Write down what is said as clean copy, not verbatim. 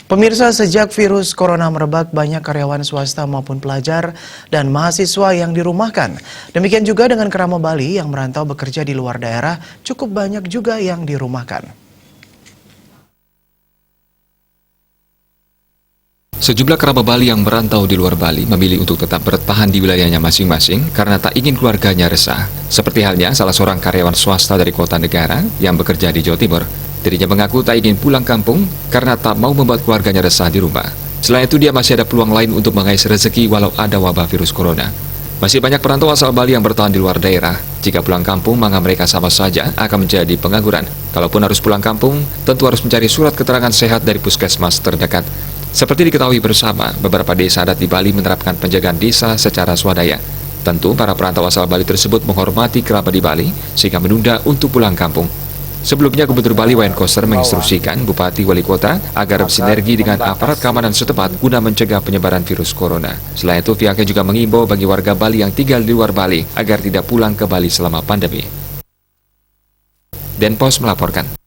Pemirsa, sejak virus corona merebak, banyak karyawan swasta maupun pelajar dan mahasiswa yang dirumahkan. Demikian juga dengan Kerama Bali yang merantau bekerja di luar daerah, cukup banyak juga yang dirumahkan. Sejumlah kerabat Bali yang merantau di luar Bali memilih untuk tetap bertahan di wilayahnya masing-masing karena tak ingin keluarganya resah. Seperti halnya salah seorang karyawan swasta dari kota negara yang bekerja di Jawa Timur. Dirinya mengaku tak ingin pulang kampung karena tak mau membuat keluarganya resah di rumah. Selain itu, dia masih ada peluang lain untuk mengais rezeki walau ada wabah virus corona. Masih banyak perantau asal Bali yang bertahan di luar daerah. Jika pulang kampung, maka mereka sama saja akan menjadi pengangguran. Kalaupun harus pulang kampung, tentu harus mencari surat keterangan sehat dari puskesmas terdekat. Seperti diketahui bersama, beberapa desa adat di Bali menerapkan penjagaan desa secara swadaya. Tentu, para perantau asal Bali tersebut menghormati kerabat di Bali, sehingga menunda untuk pulang kampung. Sebelumnya, Gubernur Bali Wayan Koster menginstruksikan Bupati Wali Kota agar bersinergi dengan aparat keamanan setempat guna mencegah penyebaran virus corona. Selain itu, pihaknya juga mengimbau bagi warga Bali yang tinggal di luar Bali agar tidak pulang ke Bali selama pandemi. Denpos melaporkan.